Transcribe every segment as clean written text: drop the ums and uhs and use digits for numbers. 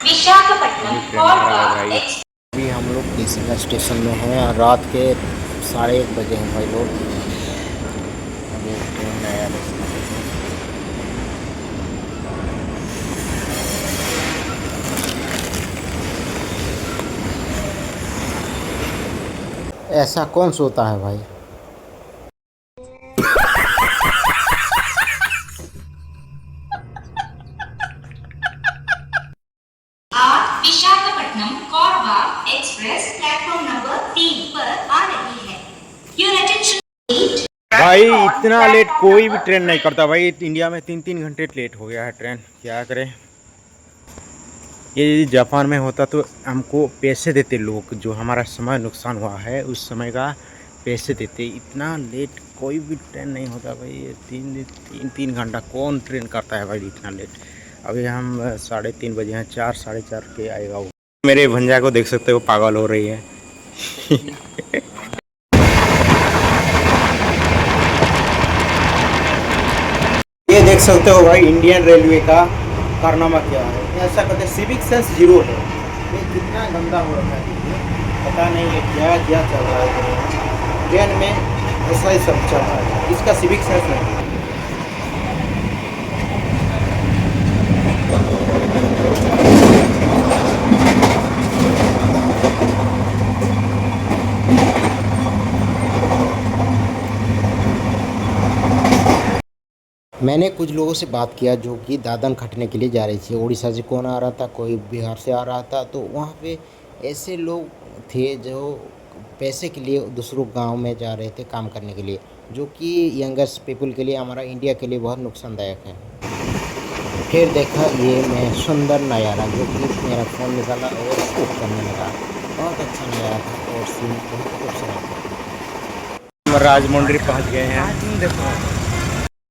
विशाखापट्टनम और भाई अभी हम लोग किसी स्टेशन में हैं। रात के 1:30 बजे हैं भाई लोग। अभी ट्रेन नया ऐसा कौन सोता है भाई। आज Visakhapatnam Korba express platform number 3 पर आ रही है। योर अटेंशन भाई इतना लेट कोई भी ट्रेन नहीं करता भाई। इंडिया में 3-3 घंटे लेट हो गया है ट्रेन, क्या करें। ये जापान में होता तो हमको पैसे देते लोग, जो हमारा समय नुकसान हुआ है उस समय का पैसे देते। इतना लेट कोई भी ट्रेन नहीं होता भाई। ये तीन घंटा कौन ट्रेन करता है भाई इतना लेट। अभी हम 3:30 बजे हैं, 4 साढ़े 4 के आएगा वो। मेरे भंजा को देख सकते हो, पागल हो रही है। ये देख सकते हो भाई इंडियन रेलवे का कारनामा क्या है। ऐसा कहते हैं सिविक सेंस जीरो है। ये कितना गंदा हो रहा है, पता नहीं है क्या क्या चल रहा है ट्रेन में। ऐसा ही सब चल रहा है, इसका सिविक सेंस नहीं। मैंने कुछ लोगों से बात किया जो कि दादन खटने के लिए जा रही थी। उड़ीसा से कौन आ रहा था, कोई बिहार से आ रहा था। तो वहाँ पे ऐसे लोग थे जो पैसे के लिए दूसरों गांव में जा रहे थे काम करने के लिए, जो कि यंगस्ट पीपल के लिए, हमारा इंडिया के लिए बहुत नुकसानदायक है। फिर देखा ये मैं सुंदर नज़ारा, जो कि मेरा फ़ोन निकाला और शूट करने लगा। बहुत अच्छा नज़ारा था और सीन बहुत खूबसूरत था। हम राजमुंड्री पहुँच गए हैं। देखो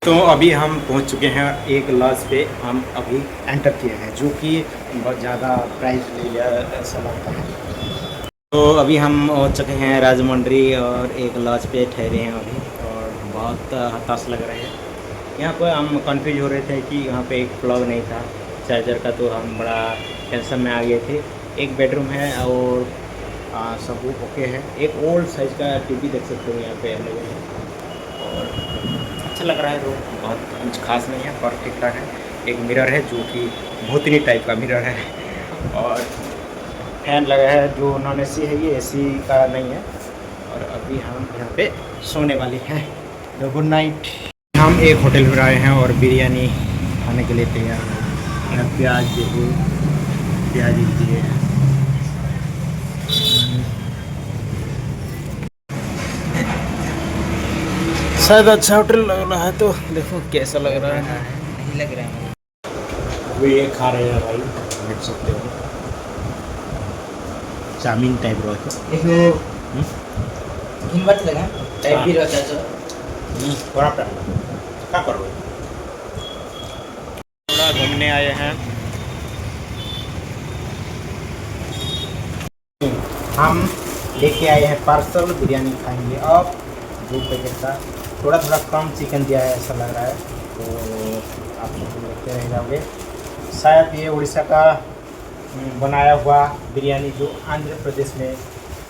तो अभी हम पहुंच चुके हैं एक लॉज पे। हम अभी एंटर किए हैं, जो कि बहुत ज़्यादा प्राइस ले लिया ऐसा लगता है। तो अभी हम पहुंच चुके हैं राजमुंड्री और एक लॉज पे ठहरे हैं अभी, और बहुत हताश लग रहे हैं। यहाँ पर हम कंफ्यूज हो रहे थे कि यहाँ पे एक प्लग नहीं था चार्जर का, तो हम बड़ा टेंशन में आ गए थे। एक बेडरूम है और सब ओके है। एक ओल्ड साइज़ का टीवी देख सकते हो यहाँ पे अवेलेबल है, और अच्छा लग रहा है। रूम बहुत कुछ खास नहीं है पर ठीक ठाक है। एक मिरर है जो कि भूतनी टाइप का मिरर है, और फैन लगा है जो नॉन एसी है, ये एसी का नहीं है। और अभी हम यहाँ पे सोने वाले हैं। तो गुड नाइट। हम एक होटल में आए हैं और बिरयानी खाने के लिए तैयार हैं। यहाँ प्याज देखिए, प्याज दिए हैं। शायद अच्छा होटल लग रहा है, तो देखो कैसा लग रहा है। नहीं लग रहा है। वो ये खा रहे हैं भाई, देख सकते हो चाउमीन टाइप रहता है। इन्वर्ट लगा टाइप भी रहता है तो थोड़ा क्या करो। थोड़ा घूमने आए हैं हम, लेके आए हैं पार्सल। बिरयानी खाएंगे अब। 2 पैकेट का थोड़ा कम चिकन दिया है ऐसा लग रहा है, तो आप लोग देखते रह जाओगे। शायद ये उड़ीसा का बनाया हुआ बिरयानी जो आंध्र प्रदेश में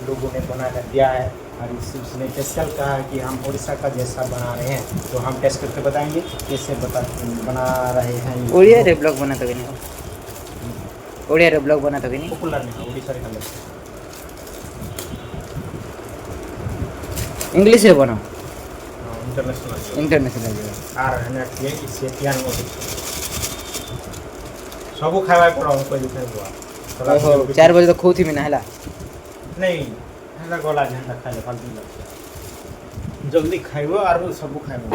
लोगों ने बना कर दिया है, और उसने स्पेशल कहा है कि हम उड़ीसा का जैसा बना रहे हैं, तो हम टेस्ट करके बताएंगे कैसे बना रहे हैं। ओडिया रे ब्लॉग बना तो नहीं, ओडिया रे ब्लॉग बना तो नहीं पॉपुलर नहीं उड़ीसा रे कलर इंग्लिश रे बनाओ, इंटरनेशनल सब खावा पड़ा कोई 4 बजे तो खूब थी मैं नहला नहीं है गला झंडा खाए फालतू जल्दी खाइबो और सब खाइबो।